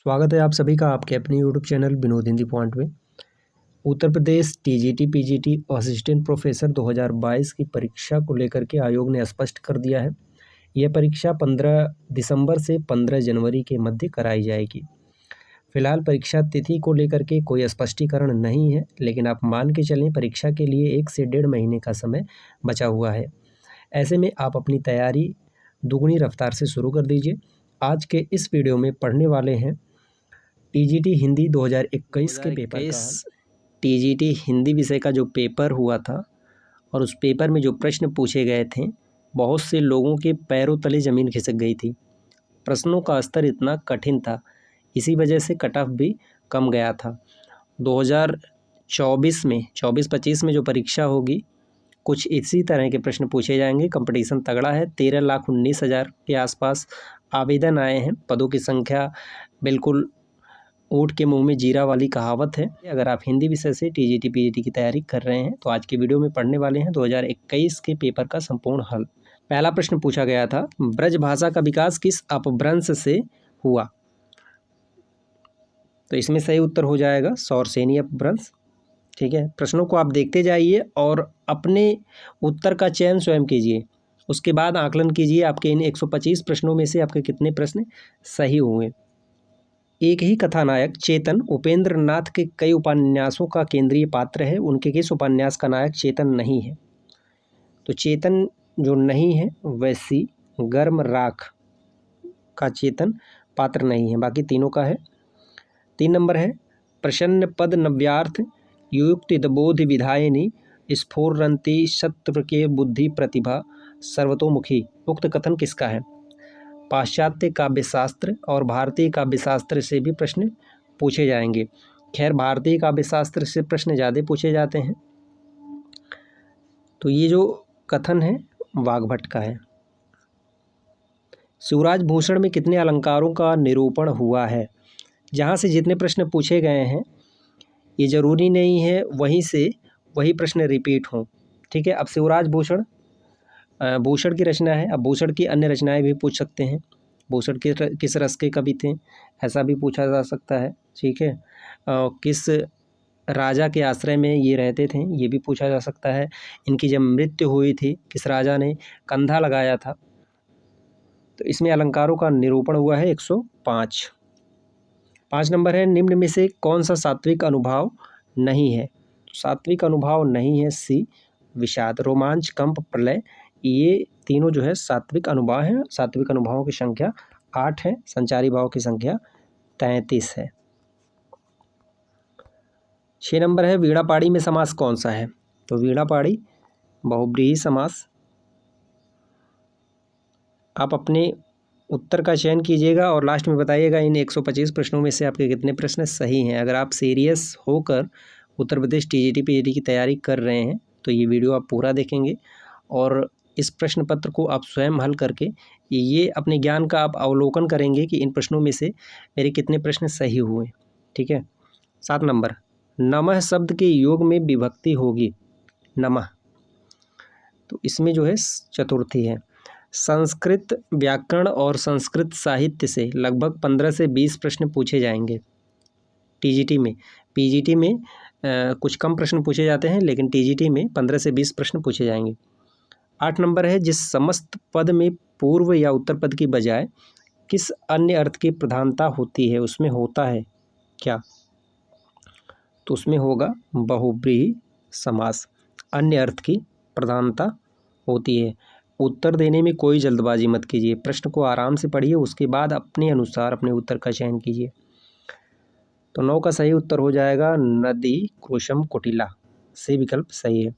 स्वागत है आप सभी का आपके अपने YouTube channel Vinod Hindi point में। Uttar Pradesh TGT PGT assistant professor 2022 की परीक्षा को लेकर के आयोग ने स्पष्ट कर दिया है। यह परीक्षा 15 दिसंबर से 15 जनवरी के मध्य कराई जाएगी। फिलहाल परीक्षा तिथि को लेकर के कोई स्पष्टीकरण नहीं है, लेकिन आप मान के चलें परीक्षा के लिए 1 से 1.5 महीने का समय बचा हुआ है। ऐसे में आप अपनी तैयारी दुगनी रफ्तार से शुरू कर दीजिए। आज के इस वीडियो में पढ़ने वाले हैं टीजीटी हिंदी 2021 के पेपर का हल। टीजीटी हिंदी विषय का जो पेपर हुआ था और उस पेपर में जो प्रश्न पूछे गए थे, बहुत से लोगों के पैरों तले ज़मीन खिसक गई थी। प्रश्नों का स्तर इतना कठिन था, इसी वजह से कट ऑफ भी कम गया था। 2024 में 24-25 में जो परीक्षा होगी, कुछ इसी तरह के प्रश्न पूछे जाएंगे। कंपटीशन तगड़ा है। 13,19,000 के आसपास आवेदन आए हैं। पदों की संख्या बिल्कुल ऊँट के मुंह में जीरा वाली कहावत है। अगर आप हिंदी विषय से टीजीटी पीजीटी की तैयारी कर रहे हैं तो आज की वीडियो में पढ़ने वाले हैं 2021 के पेपर का संपूर्ण हल। पहला प्रश्न पूछा गया था, ब्रज भाषा का विकास किस अपभ्रंश से हुआ? तो इसमें सही उत्तर हो जाएगा सौरसेनी अपभ्रंश। ठीक है, प्रश्नों को आप देखते जाइए और अपने उत्तर का चयन स्वयं कीजिए। उसके बाद आकलन कीजिए आपके इन 125 प्रश्नों में से आपके कितने प्रश्न सही हुए। एक ही कथानायक चेतन उपेंद्र नाथ के कई उपन्यासों का केंद्रीय पात्र है। उनके किस उपन्यास का नायक चेतन नहीं है? तो चेतन जो नहीं है वैसी गर्म राख का चेतन पात्र नहीं है, बाकी तीनों का है। 3 नंबर है, प्रसन्न पद नव्यार्थ युक्तिदबोध विधायिनी स्फुरन्ति शत्रु के बुद्धि प्रतिभा सर्वतोमुखी। उक्त कथन किसका है? पाश्चात्य काव्यशास्त्र और भारतीय काव्यशास्त्र से भी प्रश्न पूछे जाएंगे। खैर, भारतीय काव्यशास्त्र से प्रश्न ज़्यादा पूछे जाते हैं। तो ये जो कथन है वाग्भट का है। शिवराज भूषण में कितने अलंकारों का निरूपण हुआ है? जहाँ से जितने प्रश्न पूछे गए हैं, ये ज़रूरी नहीं है वहीं से वही प्रश्न रिपीट हों। ठीक है, अब शिवराज भूषण की रचना है। अब भूषण की अन्य रचनाएं भी पूछ सकते हैं। भूषण के किस रस के कवि थे, ऐसा भी पूछा जा सकता है। ठीक है, किस राजा के आश्रय में ये रहते थे, ये भी पूछा जा सकता है। इनकी जब मृत्यु हुई थी, किस राजा ने कंधा लगाया था? तो इसमें अलंकारों का निरूपण हुआ है 105। 5 नंबर है, निम्न में से कौन सा सात्विक अनुभाव नहीं है? सात्विक अनुभाव नहीं है सी विषाद, रोमांच, कंप, प्रलय, ये तीनों जो है सात्विक अनुभाव हैं। सात्विक अनुभावों की संख्या 8 है, संचारी भाव की संख्या 33 है। 6 नंबर है, वीणापाड़ी में समास कौन सा है? तो वीणापाड़ी बहुब्रीहि समास। आप अपने उत्तर का चयन कीजिएगा और लास्ट में बताइएगा इन 125 प्रश्नों में से आपके कितने प्रश्न सही हैं। अगर आप सीरियस होकर उत्तर प्रदेश टीजीटी पीजीटी की तैयारी कर रहे हैं तो ये वीडियो आप पूरा देखेंगे और इस प्रश्न पत्र को आप स्वयं हल करके ये अपने ज्ञान का आप अवलोकन करेंगे कि इन प्रश्नों में से मेरे कितने प्रश्न सही हुए। ठीक है। 7 नंबर, नमः शब्द के योग में विभक्ति होगी। नमः, तो इसमें जो है चतुर्थी है। संस्कृत व्याकरण और संस्कृत साहित्य से लगभग 15 से 20 प्रश्न पूछे जाएंगे टीजीटी में। पीजीटी में कुछ कम प्रश्न पूछे जाते हैं, लेकिन टीजीटी में 15 से 20 प्रश्न पूछे जाएंगे। 8 नंबर है, जिस समस्त पद में पूर्व या उत्तर पद की बजाय किस अन्य अर्थ की प्रधानता होती है, उसमें होता है क्या? तो उसमें होगा बहुब्रीहि समास। अन्य अर्थ की प्रधानता होती है। उत्तर देने में कोई जल्दबाजी मत कीजिए, प्रश्न को आराम से पढ़िए, उसके बाद अपने अनुसार अपने उत्तर का चयन कीजिए। तो 9 का सही उत्तर हो जाएगा नदी कृशम कुटिला, से विकल्प सही है।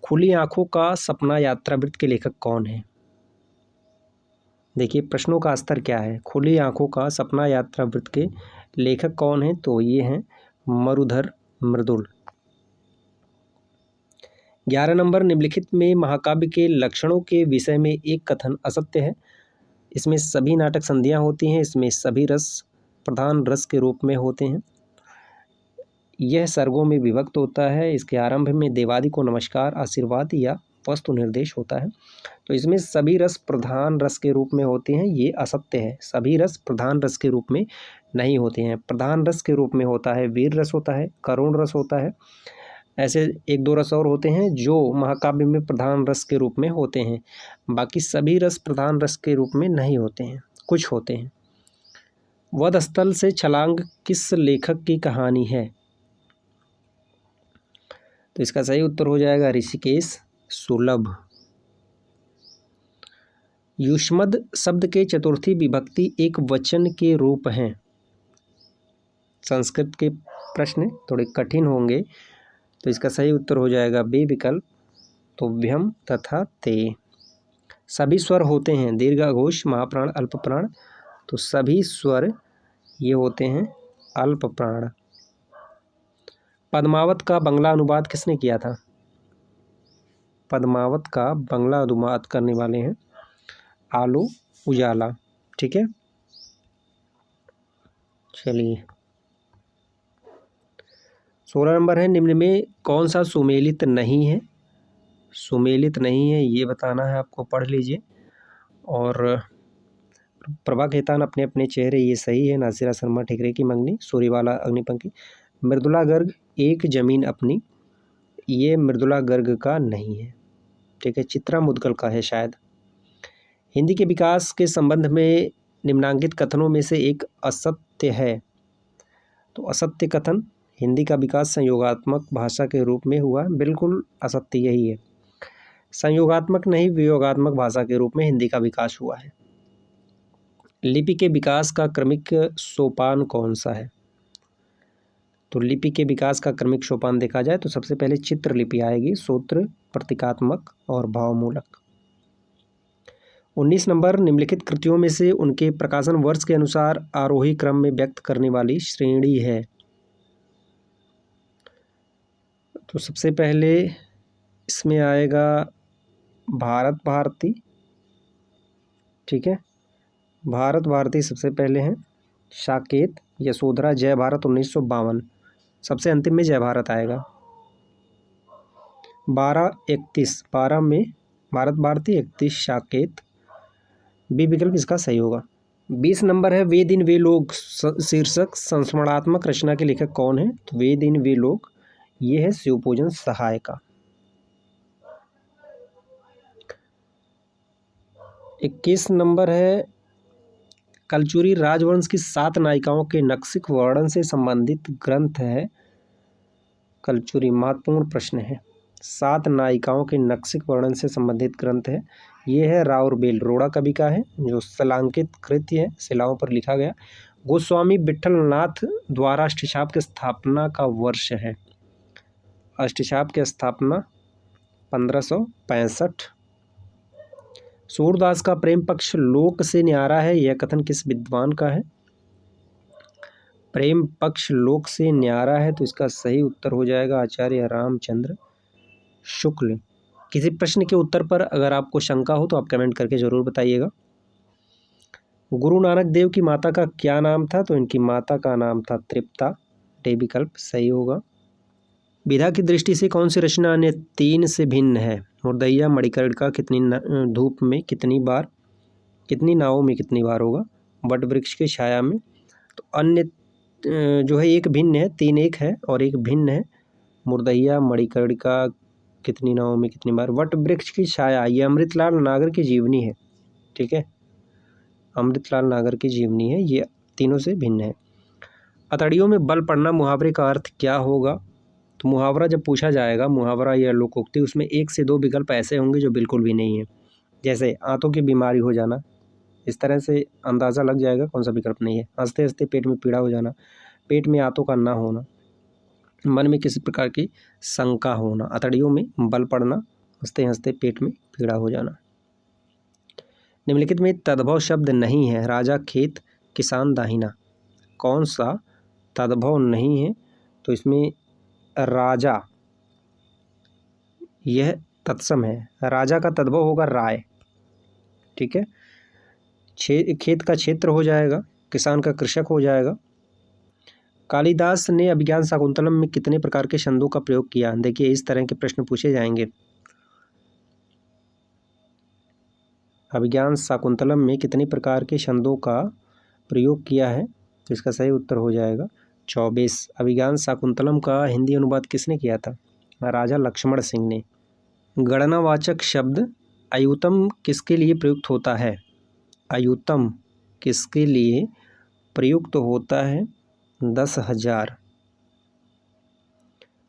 खुली आंखों का सपना यात्रावृत्त के लेखक कौन है? देखिए प्रश्नों का स्तर क्या है। खुली आंखों का सपना यात्रावृत्त के लेखक कौन है? तो ये हैं मरुधर मृदुल। 11 नंबर, निम्नलिखित में महाकाव्य के लक्षणों के विषय में एक कथन असत्य है। इसमें सभी नाटक संधियाँ होती हैं, इसमें सभी रस प्रधान रस के रूप में होते हैं, यह सर्गों में विभक्त होता है, इसके आरंभ में देवादि को नमस्कार, आशीर्वाद या वस्तु निर्देश होता है। तो इसमें सभी रस प्रधान रस के रूप में होते हैं, ये असत्य है। सभी रस प्रधान रस के रूप में नहीं होते हैं। प्रधान रस के रूप में होता है वीर रस होता है, करुण रस होता है। ऐसे एक दो रस और होते हैं जो महाकाव्य में प्रधान रस के रूप में होते हैं। बाकी सभी रस प्रधान रस के रूप में नहीं होते हैं, कुछ होते हैं। वध स्थल से छलांग किस लेखक की कहानी है? तो इसका सही उत्तर हो जाएगा ऋषिकेश सुलभ। युष्मद शब्द के चतुर्थी विभक्ति एक वचन के रूप हैं। संस्कृत के प्रश्न थोड़े कठिन होंगे, तो इसका सही उत्तर हो जाएगा बी विकल्प, तुभ्यम तथा ते। सभी स्वर होते हैं दीर्घ, घोष, महाप्राण, अल्प प्राण, तो सभी स्वर ये होते हैं अल्प प्राण। पद्मावत का बंगला अनुवाद किसने किया था? पद्मावत का बंगला अनुवाद करने वाले हैं आलू उजाला। ठीक है, चलिए 16 नंबर है, निम्न में कौन सा सुमेलित नहीं है? सुमेलित नहीं है ये बताना है आपको, पढ़ लीजिए। और प्रभा खेतान अपने अपने चेहरे ये सही है, नासिरा शर्मा ठिकरे की मंगनी, सूरीवाला अग्निपंखी, मृदुला गर्ग एक जमीन अपनी, ये मृदुला गर्ग का नहीं है। ठीक है, चित्रा मुदगल का है शायद। हिंदी के विकास के संबंध में निम्नांकित कथनों में से एक असत्य है। तो असत्य कथन, हिंदी का विकास संयोगात्मक भाषा के रूप में हुआ, बिल्कुल असत्य यही है। संयोगात्मक नहीं, वियोगात्मक भाषा के रूप में हिंदी का विकास हुआ है। लिपि के विकास का क्रमिक सोपान कौन सा है? तो लिपि के विकास का क्रमिक सोपान देखा जाए तो सबसे पहले चित्र लिपि आएगी, सूत्र, प्रतीकात्मक और भावमूलक। 19 नंबर, निम्नलिखित कृतियों में से उनके प्रकाशन वर्ष के अनुसार आरोही क्रम में व्यक्त करने वाली श्रेणी है। तो सबसे पहले इसमें आएगा भारत भारती। ठीक है, भारत भारती सबसे पहले हैं, साकेत, यशोधरा, जय भारत 1952, सबसे अंतिम में जय भारत आएगा। 12-31, 12 में भारत भारती, 31 साकेत, बी विकल्प इसका सही होगा। 20 नंबर है, वे दिन वे लोग शीर्षक संस्मरणात्मक रचना के लेखक कौन है? तो वे दिन वे लोग ये है शिवपूजन सहाय का। 21 नंबर है, कलचुरी राजवंश की 7 नायिकाओं के नक्शिक वर्णन से संबंधित ग्रंथ है। कलचुरी महत्वपूर्ण प्रश्न है, 7 नायिकाओं के नक्शिक वर्णन से संबंधित ग्रंथ है। ये है राउरबेल, रोड़ा कवि का है, जो शिलांकित कृति है, शिलाओं पर लिखा गया। गोस्वामी विट्ठलनाथ द्वारा अष्टछाप की स्थापना का वर्ष है। अष्टछाप की स्थापना 1565। सूरदास का प्रेम पक्ष लोक से न्यारा है, यह कथन किस विद्वान का है? प्रेम पक्ष लोक से न्यारा है, तो इसका सही उत्तर हो जाएगा आचार्य रामचंद्र शुक्ल। किसी प्रश्न के उत्तर पर अगर आपको शंका हो तो आप कमेंट करके ज़रूर बताइएगा। गुरु नानक देव की माता का क्या नाम था? तो इनकी माता का नाम था तृप्ता, डी विकल्प सही होगा। विधा की दृष्टि से कौन सी रचना अन्य 3 से भिन्न है? मुर्दैया, मणिकर्णिका, कितनी धूप में कितनी बार, कितनी नावों में कितनी बार होगा, वट वृक्ष की छाया में। तो अन्य जो है एक भिन्न है, 3 एक है और एक भिन्न है। मुर्दैया, मणिकर्णिका, कितनी नावों में कितनी बार, वट वृक्ष की छाया, ये अमृतलाल नागर की जीवनी है। ठीक है, अमृतलाल नागर की जीवनी है, ये तीनों से भिन्न है। अतड़ियों में बल पड़ना मुहावरे का अर्थ क्या होगा? तो मुहावरा जब पूछा जाएगा, मुहावरा या लोकोक्ति, उसमें 1 से 2 विकल्प ऐसे होंगे जो बिल्कुल भी नहीं है, जैसे आंतों की बीमारी हो जाना, इस तरह से अंदाज़ा लग जाएगा कौन सा विकल्प नहीं है। हंसते हंसते पेट में पीड़ा हो जाना, पेट में आंतों का ना होना, मन में किसी प्रकार की शंका होना, अतड़ियों में बल पड़ना, हंसते हंसते पेट में पीड़ा हो जाना। निम्नलिखित में तद्भव शब्द नहीं है, राजा, खेत, किसान, दाहिना, कौन सा तद्भव नहीं है? तो इसमें राजा यह तत्सम है, राजा का तद्भव होगा राय। ठीक है, खेत का क्षेत्र हो जाएगा, किसान का कृषक हो जाएगा। कालिदास ने अभिज्ञान शाकुंतलम में कितने प्रकार के छंदों का प्रयोग किया? देखिए इस तरह के प्रश्न पूछे जाएंगे। अभिज्ञान शाकुंतलम में कितने प्रकार के छंदों का प्रयोग किया है? तो इसका सही उत्तर हो जाएगा 24। अभिज्ञान शाकुंतलम का हिंदी अनुवाद किसने किया था? राजा लक्ष्मण सिंह ने। गणनावाचक शब्द अयुतम किसके लिए प्रयुक्त होता है? अयुतम किसके लिए प्रयुक्त होता है? 10,000।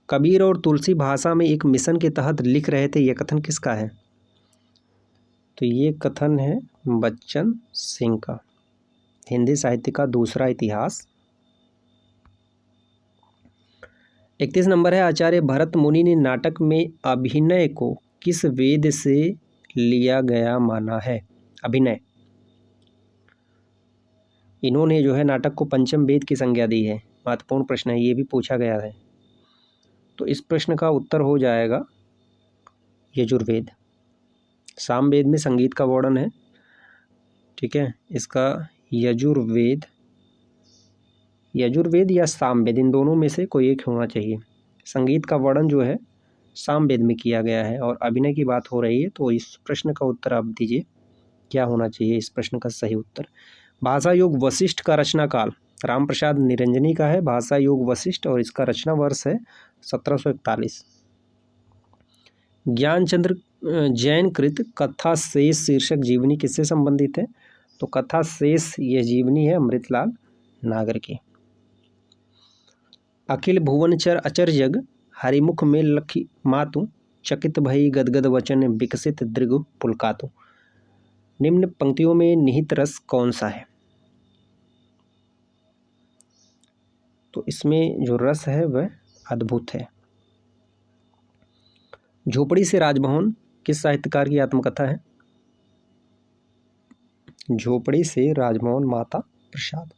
कबीर और तुलसी भाषा में एक मिशन के तहत लिख रहे थे, यह कथन किसका है? तो ये कथन है बच्चन सिंह का। हिंदी साहित्य का दूसरा इतिहास। 31 नंबर है, आचार्य भरत मुनि ने नाटक में अभिनय को किस वेद से लिया गया माना है? अभिनय, इन्होंने जो है नाटक को पंचम वेद की संज्ञा दी है। महत्वपूर्ण प्रश्न है, ये भी पूछा गया है। तो इस प्रश्न का उत्तर हो जाएगा यजुर्वेद। सामवेद में संगीत का वर्णन है, ठीक है, इसका यजुर्वेद या सामवेद, इन दोनों में से कोई एक होना चाहिए। संगीत का वर्णन जो है सामवेद में किया गया है और अभिनय की बात हो रही है, तो इस प्रश्न का उत्तर आप दीजिए, क्या होना चाहिए इस प्रश्न का सही उत्तर? भाषा योग वशिष्ठ का रचना काल राम प्रसाद निरंजनी का है। भाषा योग वशिष्ठ और इसका रचना वर्ष है 1741। ज्ञानचंद्र जैन कृत कथा शेष शीर्षक जीवनी किससे संबंधित है? तो कथा शेष यह जीवनी है अमृतलाल नागर की। अखिल भुवनचर अचर जग हरिमुख में लखी मातु चकित भई गदगद वचन विकसित दृगु पुलकातु। निम्न पंक्तियों में निहित रस कौन सा है? तो इसमें जो रस है वह अद्भुत है। झोपड़ी से राजभवन किस साहित्यकार की आत्मकथा है? झोपड़ी से राजभवन माता प्रसाद।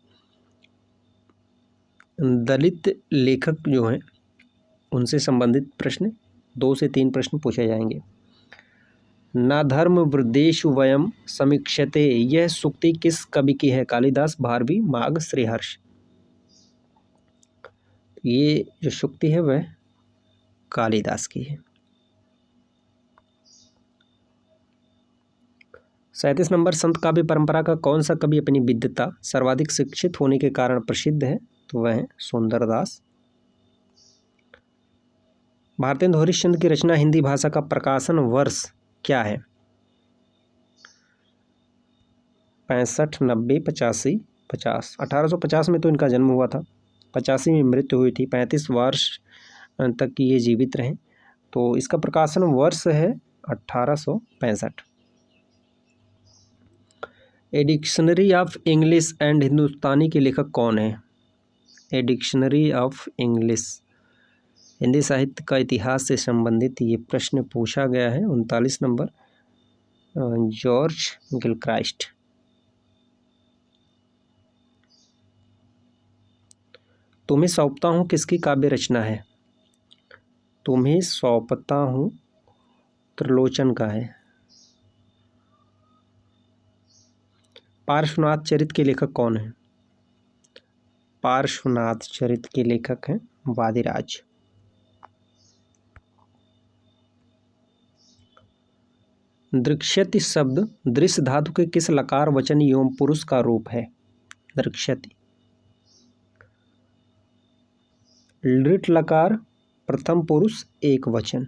दलित लेखक जो हैं उनसे संबंधित प्रश्न 2 से 3 प्रश्न पूछे जाएंगे। ना धर्म वृद्देषु वयम समीक्षते, यह सूक्ति किस कवि की है? कालिदास, भारवी, माघ, श्रीहर्ष। ये जो सूक्ति है वह कालिदास की है। 37 नंबर, संत काव्य परंपरा का कौन सा कवि अपनी विद्वता सर्वाधिक शिक्षित होने के कारण प्रसिद्ध है? तो वह है सुंदरदास। भारतेंदु हरिश्चंद्र की रचना हिंदी भाषा का प्रकाशन वर्ष क्या है? 65, 90, 85, 50। 1850 में तो इनका जन्म हुआ था, 85 में मृत्यु हुई थी, 35 वर्ष तक ये जीवित रहे, तो इसका प्रकाशन वर्ष है 1865। A dictionary of English and Hindustani के लेखक कौन है? A dictionary of English, Hindi साहित्य का इतिहास से संबंधित ये प्रश्न पूछा गया है। 39 नंबर, जॉर्ज गिलक्राइस्ट। तुम्हें सौंपता हूँ किसकी काव्य रचना है? तुम्हें सौंपता हूँ त्रिलोचन का है। पार्श्वनाथ चरित के लेखक कौन है? पार्श्वनाथ चरित के लेखक हैं वादिराज। दृक्ष्यति शब्द दृश्य धातु के किस लकार वचन एवं पुरुष का रूप है? दृक्ष्यति। लृट लकार प्रथम पुरुष एक वचन।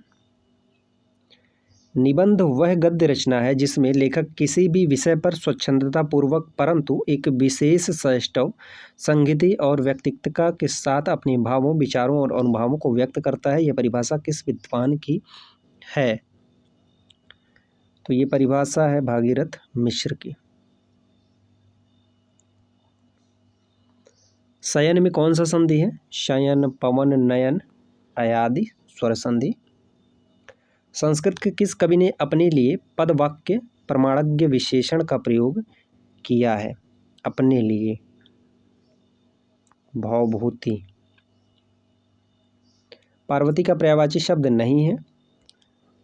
निबंध वह गद्य रचना है जिसमें लेखक किसी भी विषय पर स्वच्छंदता पूर्वक परंतु एक विशेष सौष्ठव, संगीति और व्यक्तित्वता के साथ अपने भावों, विचारों और अनुभवों को व्यक्त करता है। यह परिभाषा किस विद्वान की है? तो ये परिभाषा है भागीरथ मिश्र की। शयन में कौन सा संधि है? शयन, पवन, नयन, अयादि स्वर संधि। संस्कृत के किस कवि ने अपने लिए पद वाक्य प्रमाणज्ञ विशेषण का प्रयोग किया है? अपने लिए भवभूति। पार्वती का पर्यायवाची शब्द नहीं है,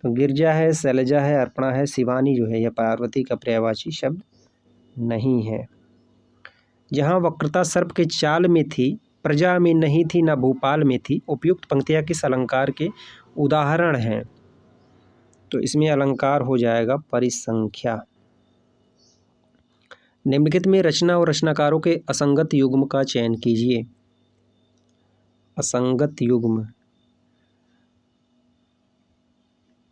तो गिरजा है, शैलजा है, अर्पणा है, शिवानी जो है यह पार्वती का पर्यायवाची शब्द नहीं है। जहाँ वक्रता सर्प के चाल में थी, प्रजा में नहीं थी, न भूपाल में थी, उपयुक्त पंक्तियाँ किस अलंकार के उदाहरण हैं? तो इसमें अलंकार हो जाएगा परिसंख्या। निम्नलिखित में रचना और रचनाकारों के असंगत युग्म का चयन कीजिए। असंगत युग्म,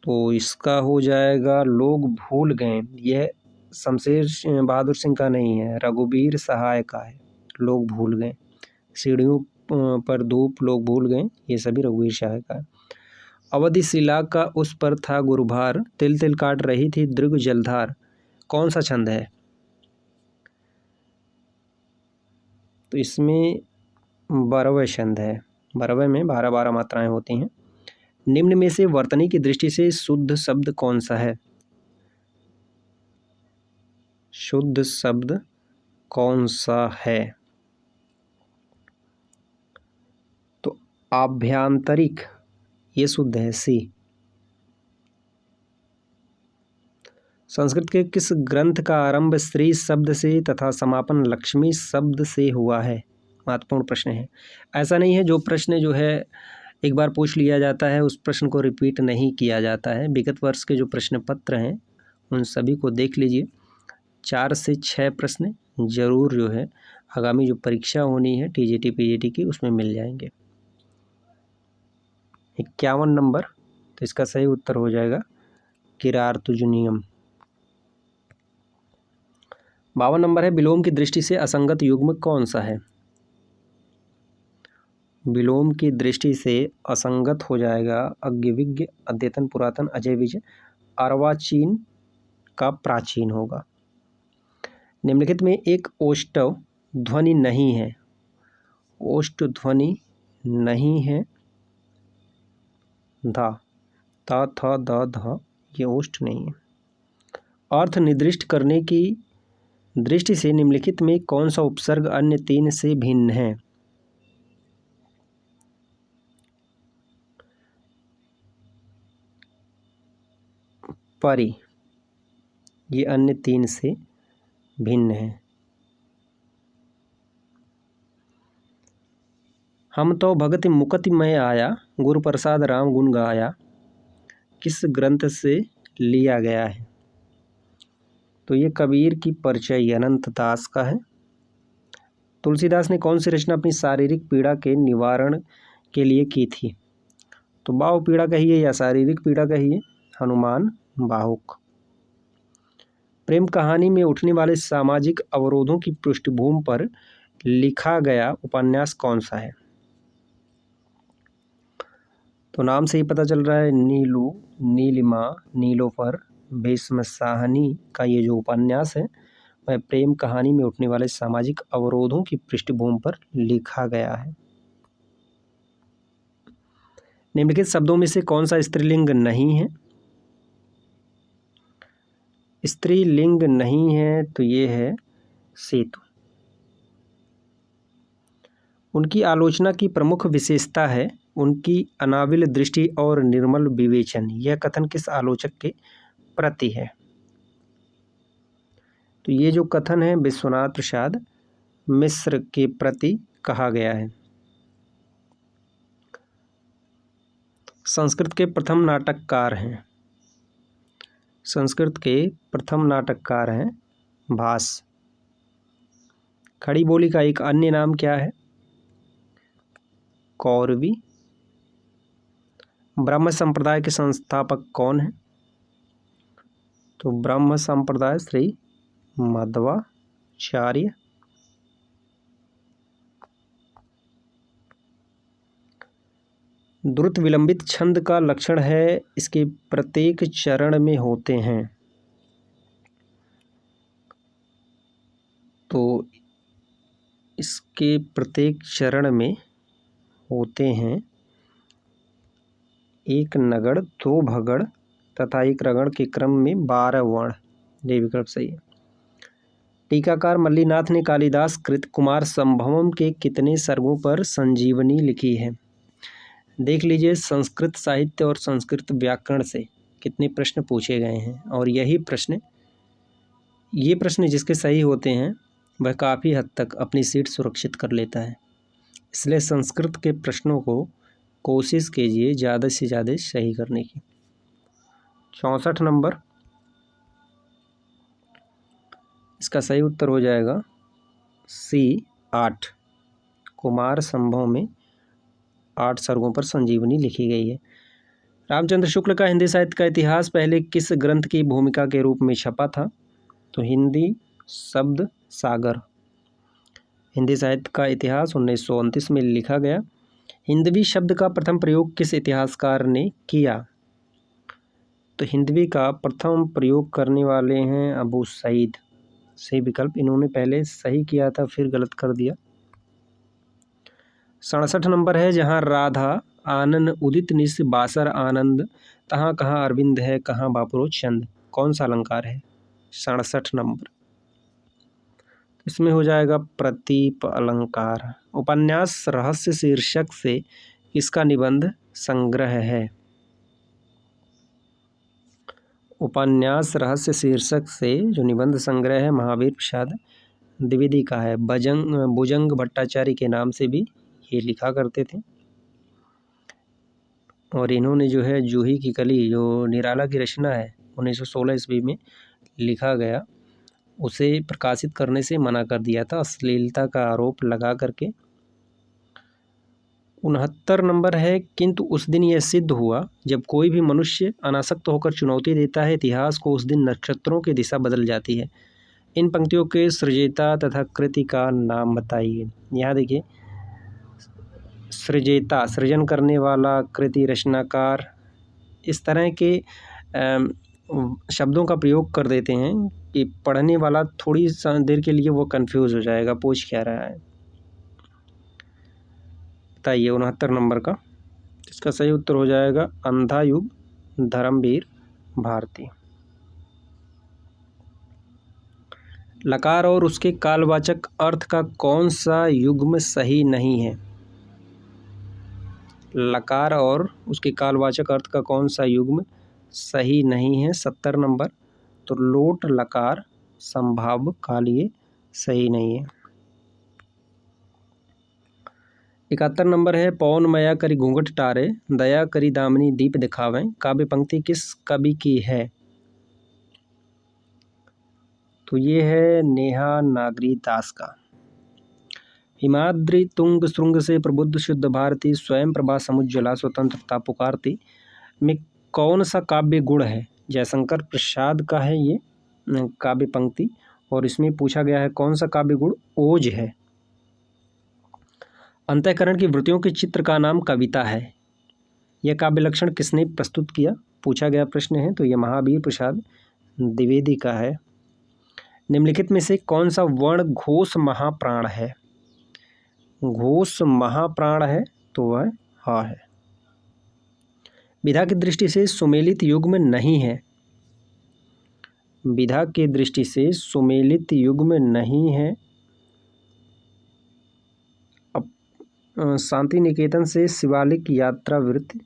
तो इसका हो जाएगा लोग भूल गए। यह शमशेर बहादुर सिंह का नहीं है, रघुवीर सहाय का है। लोग भूल गए। सीढ़ियों पर धूप लोग भूल गए, ये सभी रघुवीर सहाय का है। अवधि शिला का उस पर था गुरुभार, तिल तिल काट रही थी दृग जलधार, कौन सा छंद है? तो इसमें 12वां छंद है। 12वें में 12 मात्राएं होती हैं। निम्न में से वर्तनी की दृष्टि से शुद्ध शब्द कौन सा है? शुद्ध शब्द कौन सा है? तो आभ्यंतरिक, ये शुद्ध है, सी। संस्कृत के किस ग्रंथ का आरंभ श्री शब्द से तथा समापन लक्ष्मी शब्द से हुआ है? महत्वपूर्ण प्रश्न है। ऐसा नहीं है जो प्रश्न जो है एक बार पूछ लिया जाता है उस प्रश्न को रिपीट नहीं किया जाता है। विगत वर्ष के जो प्रश्न पत्र हैं उन सभी को देख लीजिए। 4 से 6 प्रश्न जरूर जो है आगामी जो परीक्षा होनी है टीजीटी पीजीटी की उसमें मिल जाएंगे। 51 नंबर, तो इसका सही उत्तर हो जाएगा किरातुजुनियम। 52 नंबर है, विलोम की दृष्टि से असंगत युग्म कौन सा है? विलोम की दृष्टि से असंगत हो जाएगा अज्ञविज्ञ, अद्यतन, पुरातन, अजय विजय, अर्वाचीन का प्राचीन होगा। निम्नलिखित में एक ओष्ठव ध्वनि नहीं है। ओष्ठ ध्वनि नहीं है धा, ता था द ध, ये ओष्ठ नहीं है। अर्थ निर्दिष्ट करने की दृष्टि से निम्नलिखित में कौन सा उपसर्ग अन्य 3 से भिन्न है? परि, ये अन्य 3 से भिन्न है। हम तो भगति मुकति में आया, गुरु प्रसाद राम गुण गाया, किस ग्रंथ से लिया गया है? तो ये कबीर की परिचय अनंत दास का है। तुलसीदास ने कौन सी रचना अपनी शारीरिक पीड़ा के निवारण के लिए की थी? तो बाहु पीड़ा कहिए या शारीरिक पीड़ा कहिए, हनुमान बाहुक। प्रेम कहानी में उठने वाले सामाजिक अवरोधों की पृष्ठभूमि पर लिखा गया उपन्यास कौन सा है? तो नाम से ही पता चल रहा है, नीलू, नीलिमा, नीलोफर, भीष्म साहनी का ये जो उपन्यास है वह प्रेम कहानी में उठने वाले सामाजिक अवरोधों की पृष्ठभूमि पर लिखा गया है। निम्नलिखित शब्दों में से कौन सा स्त्रीलिंग नहीं है? स्त्रीलिंग नहीं है तो ये है सेतु। उनकी आलोचना की प्रमुख विशेषता है उनकी अनाविल दृष्टि और निर्मल विवेचन। यह कथन किस आलोचक के प्रति है? तो ये जो कथन है विश्वनाथ प्रसाद मिश्र के प्रति कहा गया है। संस्कृत के प्रथम नाटककार हैं। संस्कृत के प्रथम नाटककार हैं भास। खड़ी बोली का एक अन्य नाम क्या है? कौरवी। ब्रह्म संप्रदाय के संस्थापक कौन है? तो ब्रह्म संप्रदाय श्री मध्वाचार्य। द्रुत विलंबित छंद का लक्षण है इसके प्रत्येक चरण में होते हैं। तो इसके प्रत्येक चरण में होते हैं एक नगड़, 2 भगड़ तथा 1 रगड़ के क्रम में 12 वर्ण। ये विकल्प सही है। टीकाकार मल्लीनाथ ने कालिदास कृत कुमार संभवम के कितने सर्गों पर संजीवनी लिखी है? देख लीजिए संस्कृत साहित्य और संस्कृत व्याकरण से कितने प्रश्न पूछे गए हैं और ये प्रश्न जिसके सही होते हैं वह काफ़ी हद तक अपनी सीट सुरक्षित कर लेता है। इसलिए संस्कृत के प्रश्नों को कोशिश कीजिए ज़्यादा से ज़्यादा सही करने की। 64 नंबर, इसका सही उत्तर हो जाएगा सी 8। कुमार संभव में 8 सर्गों पर संजीवनी लिखी गई है। रामचंद्र शुक्ल का हिंदी साहित्य का इतिहास पहले किस ग्रंथ की भूमिका के रूप में छपा था? तो हिंदी शब्द सागर। हिंदी साहित्य का इतिहास 1929 में लिखा गया। हिंदवी शब्द का प्रथम प्रयोग किस इतिहासकार ने किया? तो हिंदवी का प्रथम प्रयोग करने वाले हैं अबू सईद। सही विकल्प। इन्होंने पहले सही किया था, फिर गलत कर दिया। 67 नंबर है, जहाँ राधा आनन उदित निस बासर आनंद, तहाँ कहाँ अरविंद है, कहाँ बापुरो चंद। कौन सा अलंकार है? 67 नंबर। इसमें हो जाएगा प्रतीप अलंकार। उपन्यास रहस्य शीर्षक से किसका निबंध संग्रह है? उपन्यास रहस्य शीर्षक से जो निबंध संग्रह है महावीर प्रसाद द्विवेदी का है। भुजंग भट्टाचार्य के नाम से भी ये लिखा करते थे। और इन्होंने जो है जूही की कली, जो निराला की रचना है 1916 ईस्वी में लिखा गया, उसे प्रकाशित करने से मना कर दिया था अश्लीलता का आरोप लगा करके। 69 नंबर है, किंतु उस दिन यह सिद्ध हुआ जब कोई भी मनुष्य अनासक्त होकर चुनौती देता है, इतिहास को उस दिन नक्षत्रों की दिशा बदल जाती है। इन पंक्तियों के सृजेता तथा कृति का नाम बताइए। यहाँ देखिए, सृजेता सृजन करने वाला, कृति रचनाकार, इस तरह के शब्दों का प्रयोग कर देते हैं कि पढ़ने वाला थोड़ी देर के लिए वो कंफ्यूज हो जाएगा, पूछ क्या रहा है। बताइए 69 नंबर का। इसका सही उत्तर हो जाएगा अंधा युग, धर्मवीर भारती। लकार और उसके कालवाचक अर्थ का कौन सा युग्म सही नहीं है? लकार और उसके कालवाचक अर्थ का कौन सा युग्म सही नहीं है? 70 नंबर। तो लोट लकार संभाव्य काल, ये सही नहीं है। 71 नंबर है, पौन मया करी घूंघट टारे, दया करी दामनी दीप दिखावें। काव्य पंक्ति किस कवि की है? तो ये है नेहा नागरी दास का। हिमाद्रि तुंग श्रृंग से प्रबुद्ध शुद्ध भारती, स्वयं प्रभा समुज्ज्वला स्वतंत्रता पुकारती में कौन सा काव्य गुण है? जयशंकर प्रसाद का है ये काव्य पंक्ति, और इसमें पूछा गया है कौन सा काव्य गुण ओज है। अंतःकरण की वृत्तियों के चित्र का नाम कविता है। यह काव्य लक्षण किसने प्रस्तुत किया? पूछा गया प्रश्न है, तो यह महावीर प्रसाद द्विवेदी का है। निम्नलिखित में से कौन सा वर्ण घोष महाप्राण है? घोष महाप्राण है, तो वह हा है। विधा की दृष्टि से सुमेलित युग्म नहीं है। विधा की दृष्टि से सुमेलित युग्म नहीं है। अब शांति निकेतन से शिवालिक यात्रा वृत्त,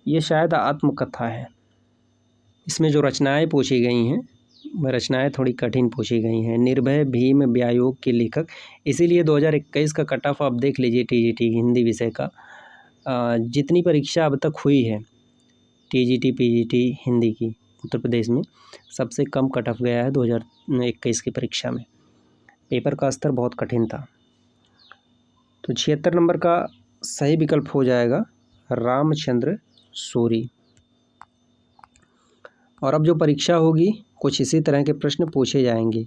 ये शायद आत्मकथा है। इसमें जो रचनाएं पूछी गई हैं वह रचनाएं थोड़ी कठिन पूछी गई हैं। निर्भय भीम व्यायोग के लेखक, इसीलिए 2021 का कट ऑफ आप देख लीजिए टीजीटी हिंदी विषय का। जितनी परीक्षा अब तक हुई है टीजीटी पीजीटी हिंदी की उत्तर प्रदेश में, सबसे कम कट ऑफ गया है 2021 की परीक्षा में। पेपर का स्तर बहुत कठिन था। तो 76 नंबर का सही विकल्प हो जाएगा रामचंद्र सूरी। और अब जो परीक्षा होगी कुछ इसी तरह के प्रश्न पूछे जाएंगे।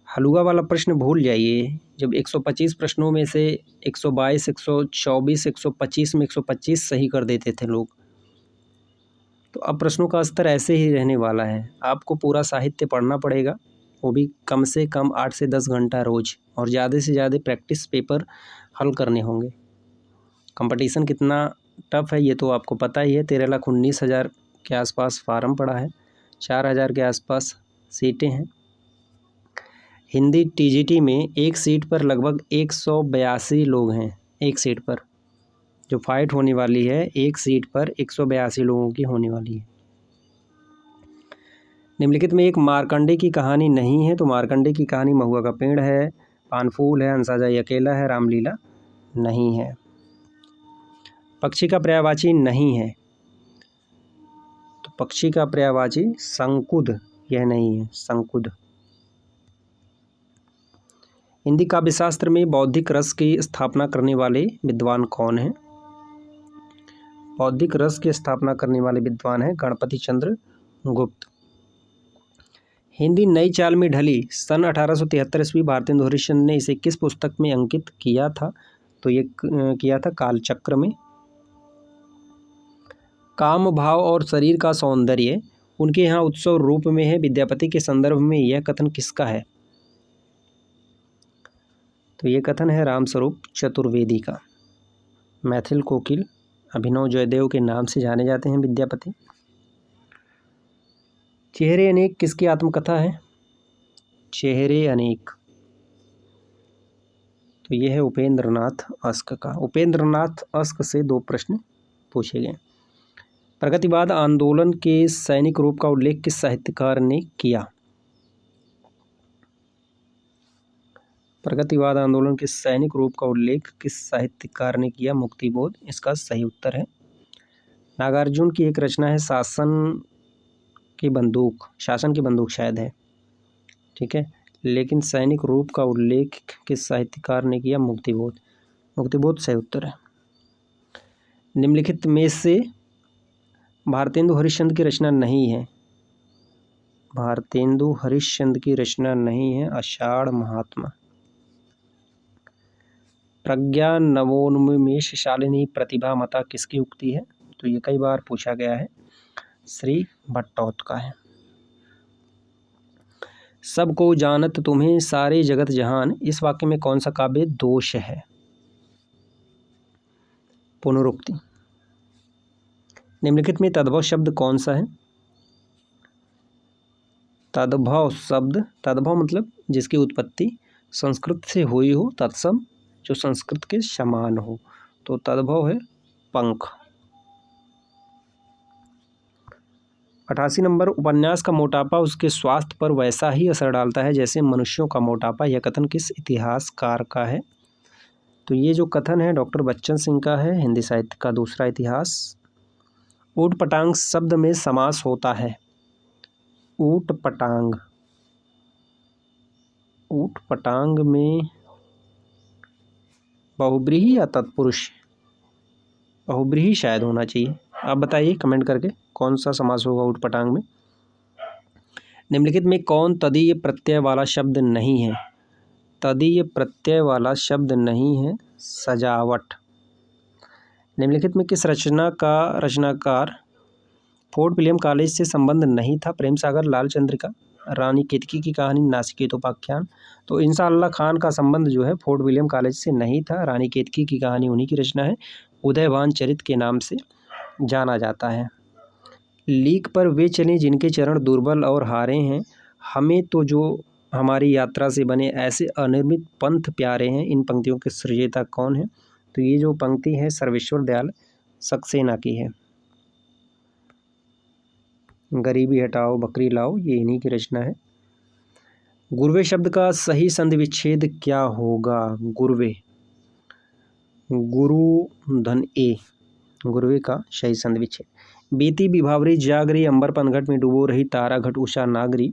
हलुआ वाला प्रश्न भूल जाइए। जब 125 प्रश्नों में से 122, 124, 125 में 125 सही कर देते थे लोग, तो अब प्रश्नों का स्तर ऐसे ही रहने वाला है। आपको पूरा साहित्य पढ़ना पड़ेगा, वो भी कम से कम 8 से 10 घंटा रोज, और ज़्यादा से ज़्यादा प्रैक्टिस पेपर हल करने होंगे। कंपटीशन कितना टफ है ये तो आपको पता ही है। 13,19,000 के आसपास फार्म पड़ा है, 4,000 के आसपास सीटें हैं। हिंदी टीजीटी में एक सीट पर लगभग 182 लोग हैं। एक सीट पर जो फाइट होने वाली है, एक सीट पर 182 लोगों की होने वाली है। निम्नलिखित में एक मार्कंडे की कहानी नहीं है, तो मार्कंडे की कहानी महुआ का पेड़ है, पानफूल है, अंसाजाई अकेला है, रामलीला नहीं है। पक्षी का पर्यायवाची नहीं है, तो पक्षी का पर्यायवाची संकुद, यह नहीं है संकुद। हिंदी काव्य शास्त्र में बौद्धिक रस की स्थापना करने वाले विद्वान कौन हैं? बौद्धिक रस की स्थापना करने वाले विद्वान हैं गणपति चंद्र गुप्त। हिंदी नई चाल में ढली सन 1873 ईस्वी भारतेंदु हरिश्चंद्र ने इसे किस पुस्तक में अंकित किया था? तो ये किया था कालचक्र में। काम भाव और शरीर का सौंदर्य उनके यहाँ उत्सव रूप में है, विद्यापति के संदर्भ में यह कथन किसका है? तो ये कथन है रामस्वरूप चतुर्वेदी का। मैथिल कोकिल अभिनव जयदेव के नाम से जाने जाते हैं विद्यापति। चेहरे अनेक किसकी आत्मकथा है? चेहरे अनेक तो यह है उपेंद्रनाथ अश्क का। उपेंद्रनाथ अश्क से 2 प्रश्न पूछे गए। प्रगतिवाद आंदोलन के सैनिक रूप का उल्लेख किस साहित्यकार ने किया? प्रगतिवाद आंदोलन के सैनिक रूप का उल्लेख किस साहित्यकार ने किया? मुक्तिबोध इसका सही उत्तर है। नागार्जुन की एक रचना है शासन की बंदूक शायद है, ठीक है, लेकिन सैनिक रूप का उल्लेख किस साहित्यकार ने किया? मुक्तिबोध सही उत्तर है। निम्नलिखित में से भारतेंदु हरिश्चंद्र की रचना नहीं है। भारतेंदु हरिश्चंद्र की रचना नहीं है आषाढ़ महात्मा। प्रज्ञा नवोन्मेष शालिनी प्रतिभा मता किसकी उक्ति है? तो ये कई बार पूछा गया है, श्री भट्टौत का है। सबको जानत तुम्हें सारे जगत जहान, इस वाक्य में कौन सा काव्य दोष है? पुनरुक्ति। निम्नलिखित में तद्भव शब्द कौन सा है? तद्भव शब्द, तद्भव मतलब जिसकी उत्पत्ति संस्कृत से हुई हो, तत्सम जो संस्कृत के समान हो, तो तद्भव है पंख। 88 नंबर, उपन्यास का मोटापा उसके स्वास्थ्य पर वैसा ही असर डालता है जैसे मनुष्यों का मोटापा, यह कथन किस इतिहासकार का है? तो ये जो कथन है डॉक्टर बच्चन सिंह का है, हिंदी साहित्य का दूसरा इतिहास। ऊट पटांग शब्द में समास होता है। ऊट पटांग में बहुब्रीहि या तत्पुरुष? बहुब्रीहि शायद होना चाहिए। आप बताइए कमेंट करके कौन सा समास होगा ऊट पटांग में। निम्नलिखित में कौन तदीय प्रत्यय वाला शब्द नहीं है? तदीय प्रत्यय वाला शब्द नहीं है सजावट। निम्नलिखित में किस रचना का रचनाकार फोर्ट विलियम कॉलेज से संबंध नहीं था? प्रेम सागर, लाल चंद्रिका, रानी केतकी की कहानी, नासिकेतोपाख्यान। तो इंशाअल्लाह खान का संबंध जो है फोर्ट विलियम कॉलेज से नहीं था। रानी केतकी की कहानी उन्हीं की रचना है, उदयभान चरित के नाम से जाना जाता है। लीक पर वे चलें जिनके चरण दुर्बल और हारे हैं, हमें तो जो हमारी यात्रा से बने ऐसे अनिर्मित पंथ प्यारे हैं। इन पंक्तियों के सृजयिता कौन है? तो ये जो पंक्ति है सर्वेश्वर दयाल सक्सेना की है। गरीबी हटाओ बकरी लाओ, ये इन्हीं की रचना है। गुरवे शब्द का सही संधि विच्छेद क्या होगा? गुरवे, गुरु धन ए, गुरवे का सही संधि विच्छेद। बीती विभावरी जागरी, अंबर पनघट में डूबो रही तारा घट उषा नागरी,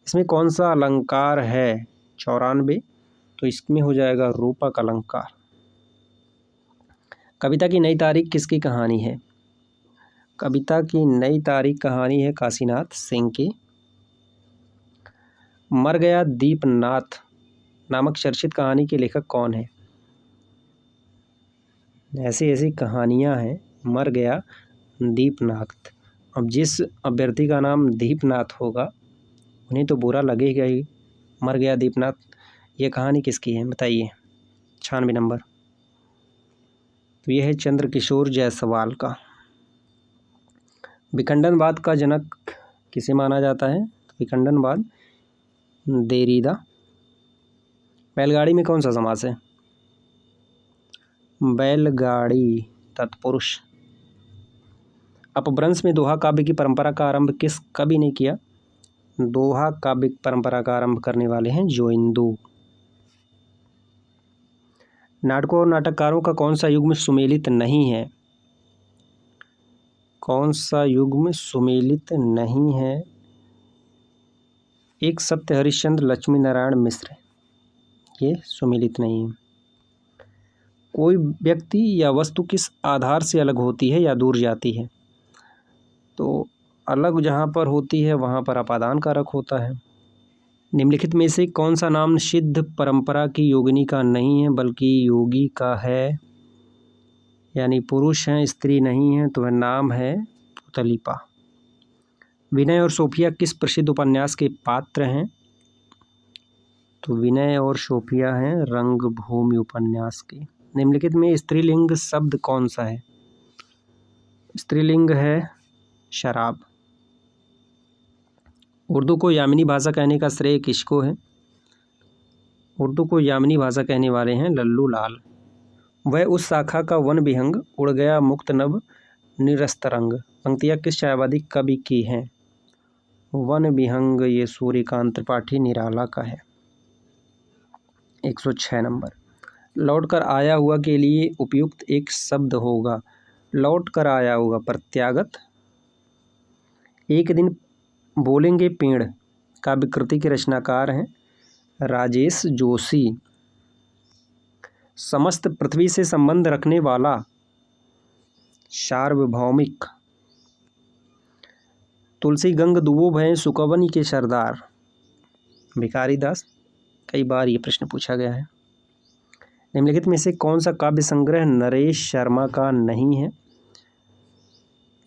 इसमें कौन सा अलंकार है? 94। तो इसमें हो जाएगा रूपक अलंकार। कविता की नई तारीख किसकी कहानी है? कविता की नई तारीख कहानी है काशीनाथ सिंह की। मर गया दीपनाथ नामक चर्चित कहानी के लेखक कौन है? ऐसी ऐसी कहानियां हैं। मर गया दीपनाथ। अब जिस अभ्यर्थी का नाम दीपनाथ होगा उन्हें तो बुरा लगेगा ही। मर गया दीपनाथ, ये कहानी किसकी है बताइए? 96 नंबर। तो यह है चंद्रकिशोर जायसवाल का। विखंडनवाद का जनक किसे माना जाता है? विखंडनवाद देरीदा। बैलगाड़ी में कौन सा समास है? बैलगाड़ी तत्पुरुष। अपभ्रंश में दोहा काव्य की परंपरा का आरंभ किस कवि ने किया? दोहा काव्य परंपरा का आरंभ करने वाले हैं जोइंदू। नाटकों और नाटककारों का कौन सा युग्म सुमेलित नहीं है? कौन सा युग्म सुमेलित नहीं है? एक सत्य हरिश्चंद्र लक्ष्मी नारायण मिश्र, ये सुमिलित नहीं है। कोई व्यक्ति या वस्तु किस आधार से अलग होती है या दूर जाती है? तो अलग जहाँ पर होती है वहाँ पर अपादान कारक होता है। निम्नलिखित में से कौन सा नाम सिद्ध परंपरा की योगिनी का नहीं है बल्कि योगी का है? यानी पुरुष हैं, स्त्री नहीं है, तो वह नाम है पुतलीपा। विनय और सोफिया किस प्रसिद्ध उपन्यास के पात्र हैं? तो विनय और सोफिया हैं रंगभूमि उपन्यास के। निम्नलिखित में स्त्रीलिंग शब्द कौन सा है? स्त्रीलिंग है शराब। उर्दू को यामिनी भाषा कहने का श्रेय किसको है? उर्दू को यामिनी भाषा कहने वाले हैं लल्लू लाल। वह उस शाखा का वन विहंग उड़ गया मुक्त नभ निरस्तरंग पंक्तियाँ किस छायावादी कवि की हैं? वन विहंग ये सूर्यकांत त्रिपाठी निराला का है। 106 नंबर। लौट कर आया हुआ के लिए उपयुक्त एक शब्द होगा। लौट कर आया हुआ प्रत्यागत। एक दिन बोलेंगे पेड़ काव्य कृति के रचनाकार हैं राजेश जोशी। समस्त पृथ्वी से संबंध रखने वाला सार्वभौमिक। तुलसी गंग दुबो भय सुकवनी के सरदार भिखारी दास। कई बार ये प्रश्न पूछा गया है। निम्नलिखित में से कौन सा काव्य संग्रह नरेश शर्मा का नहीं है?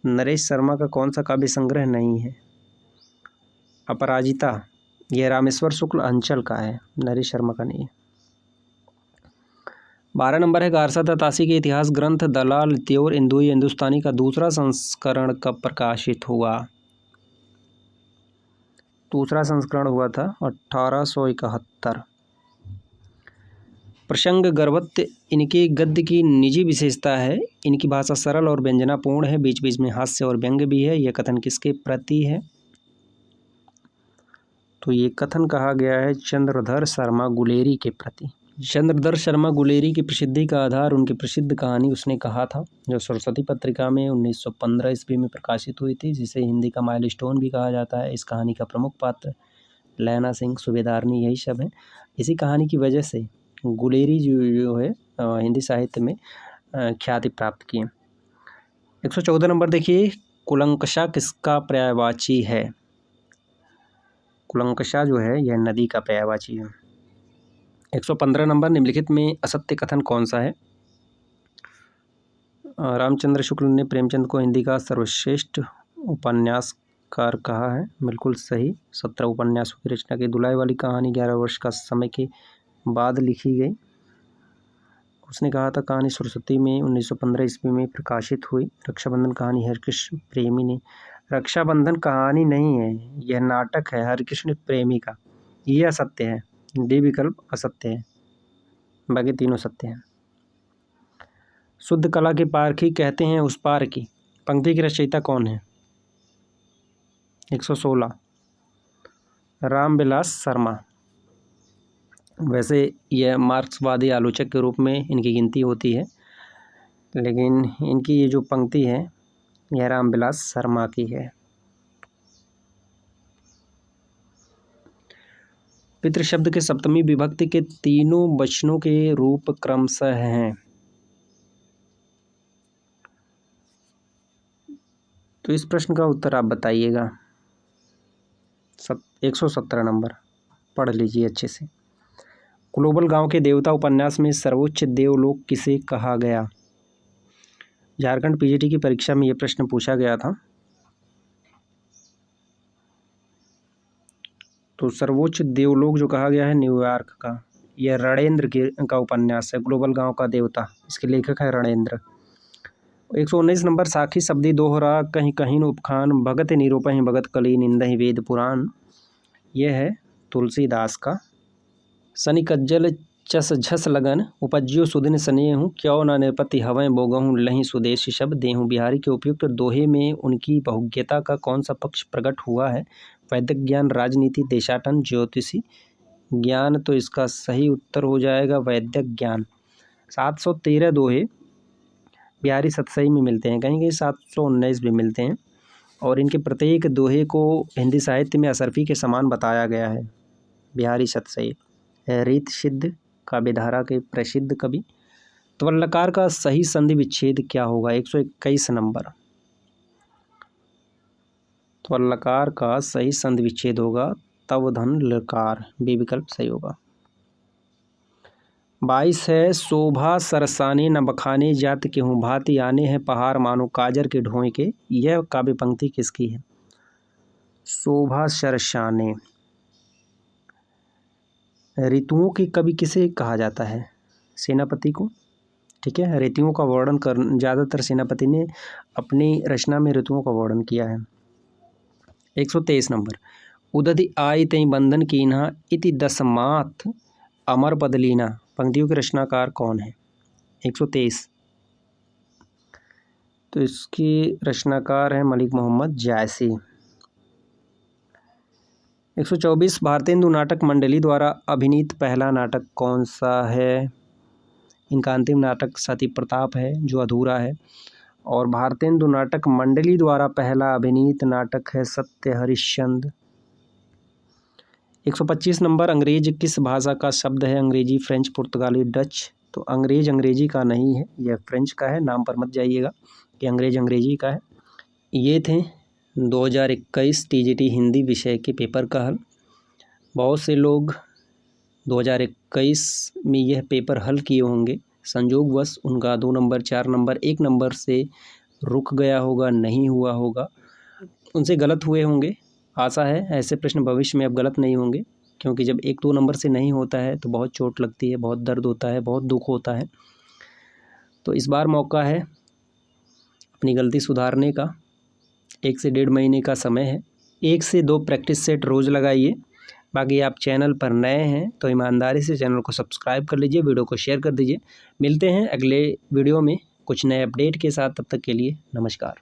नरेश शर्मा का कौन सा काव्य संग्रह नहीं है? अपराजिता यह रामेश्वर शुक्ल अंचल का है, नरेश शर्मा का नहीं है। 12 नंबर है गारसा दत्तासी के इतिहास ग्रंथ दलाल त्योर इंदुई हिंदुस्तानी का दूसरा संस्करण कब प्रकाशित हुआ? दूसरा संस्करण हुआ था 1871। प्रसंग गर्भत्य इनके गद्य की निजी विशेषता है। इनकी भाषा सरल और व्यंजनापूर्ण है, बीच बीच में हास्य और व्यंग्य भी है। यह कथन किसके प्रति है? तो ये कथन कहा गया है चंद्रधर शर्मा गुलेरी के प्रति। चंद्रधर शर्मा गुलेरी की प्रसिद्धि का आधार उनकी प्रसिद्ध कहानी उसने कहा था, जो सरस्वती पत्रिका में 1915 ईस्वी में प्रकाशित हुई थी, जिसे हिंदी का माइलस्टोन भी कहा जाता है। इस कहानी का प्रमुख पात्र लैला सिंह, सूबेदारनी, यही सब है। इसी कहानी की वजह से गुलेरी जो है हिंदी साहित्य में ख्याति प्राप्त किए। 114 नंबर देखिए, कुलंकषा किसका पर्यायवाची है? कुलंकषा जो है यह नदी का पर्यायवाची है। 115 नंबर, निम्नलिखित में असत्य कथन कौन सा है? रामचंद्र शुक्ल ने प्रेमचंद को हिंदी का सर्वश्रेष्ठ उपन्यासकार कहा है, बिल्कुल सही। 17 उपन्यासों की रचना की। दुलाई वाली कहानी 11 वर्ष का समय के बाद लिखी गई। उसने कहा था कहानी सरस्वती में 1915 ईस्वी में प्रकाशित हुई। रक्षाबंधन कहानी हरिकृष्ण प्रेमी ने। रक्षाबंधन कहानी नहीं है, यह नाटक है हरिकृष्ण प्रेमी का। यह असत्य है, डी विकल्प असत्य है, बाकी तीनों सत्य हैं। शुद्ध कला की पारखी कहते हैं उस पार की पंक्ति की रचयिता कौन है? 116 रामविलास शर्मा। वैसे यह मार्क्सवादी आलोचक के रूप में इनकी गिनती होती है, लेकिन इनकी ये जो पंक्ति है यह रामविलास शर्मा की है। पितृ शब्द के सप्तमी विभक्ति के तीनों वचनों के रूप क्रमशः हैं। तो इस प्रश्न का उत्तर आप बताइएगा। 117 नंबर पढ़ लीजिए अच्छे से। ग्लोबल गांव के देवता उपन्यास में सर्वोच्च देवलोक किसे कहा गया? झारखंड पीजीटी की परीक्षा में यह प्रश्न पूछा गया था। तो सर्वोच्च देवलोक जो कहा गया है न्यूयॉर्क का, यह रणेंद्र का उपन्यास है ग्लोबल गांव का देवता। इसके लेखक है रणेंद्र। 119 नंबर, साखी शब्दी दोहरा कहीं कहीं उपखान भगत निरूपहि भगत कली निंदहि वेद पुराण। यह है तुलसीदास का। सनि कज्जल चस झस लगन उपज्यो सुदिन स्नेहु क्यों न निरपति हवै बोगहूँ लही सुदेशी शब्द देहूँ। बिहारी के उपयुक्त दोहे में उनकी बहुज्ञता का कौन सा पक्ष प्रकट हुआ है? वैदिक ज्ञान, राजनीति, देशाटन, ज्योतिषी ज्ञान। तो इसका सही उत्तर हो जाएगा वैदिक ज्ञान। 713 दोहे बिहारी सतसई में मिलते हैं, कहीं कहीं 719 भी मिलते हैं, और इनके प्रत्येक दोहे को हिंदी साहित्य में असरफी के समान बताया गया है। बिहारी सतसई रीत सिद्ध काव्यधारा के प्रसिद्ध कवि। त्वलकार का सही संधि विच्छेद क्या होगा? 121 नंबर। त्वलकार का सही संधि विच्छेद होगा तव धन लकार, बी विकल्प सही होगा। 22 है, शोभा सरसाने न बखाने जात के हूँ भांति आने हैं पहाड़ मानो काजर के ढोए के। यह काव्य पंक्ति किसकी है? शोभा सरसाने। ऋतुओं के कवि किसे कहा जाता है? सेनापति को। ठीक है, ऋतुओं का वर्णन कर ज़्यादातर सेनापति ने अपनी रचना में ऋतुओं का वर्णन किया है। 123 नंबर। उदधि आई तई बंधन कीन्हा इति दसमाथ अमर पद लीना। पंक्तियों के रचनाकार कौन है? 123। तो इसकी रचनाकार है मलिक मोहम्मद जायसी। 124। भारतेंदु नाटक मंडली द्वारा अभिनीत पहला नाटक कौन सा है? इनका अंतिम नाटक सती प्रताप है जो अधूरा है। और भारतेंदु नाटक मंडली द्वारा पहला अभिनीत नाटक है सत्य हरिश्चंद्र। 125 नंबर। अंग्रेज किस भाषा का शब्द है? अंग्रेजी, फ्रेंच, पुर्तगाली, डच। तो अंग्रेज अंग्रेजी का नहीं है, यह फ्रेंच का है। नाम पर मत जाइएगा कि अंग्रेज अंग्रेजी का है। ये थे 2021 टीजीटी हिंदी विषय के पेपर का हल। बहुत से लोग 2021 में यह पेपर हल किए होंगे, संयोगवश उनका 2 नंबर, 4 नंबर, 1 नंबर से रुक गया होगा, नहीं हुआ होगा, उनसे गलत हुए होंगे। आशा है ऐसे प्रश्न भविष्य में अब गलत नहीं होंगे, क्योंकि जब 1-2 नंबर से नहीं होता है तो बहुत चोट लगती है, बहुत दर्द होता है, बहुत दुख होता है। तो इस बार मौका है अपनी गलती सुधारने का। 1 से 1.5 महीने का समय है। 1 से 2 प्रैक्टिस सेट रोज़ लगाइए। बाकी आप चैनल पर नए हैं तो ईमानदारी से चैनल को सब्सक्राइब कर लीजिए, वीडियो को शेयर कर दीजिए। मिलते हैं अगले वीडियो में कुछ नए अपडेट के साथ। तब तक के लिए नमस्कार।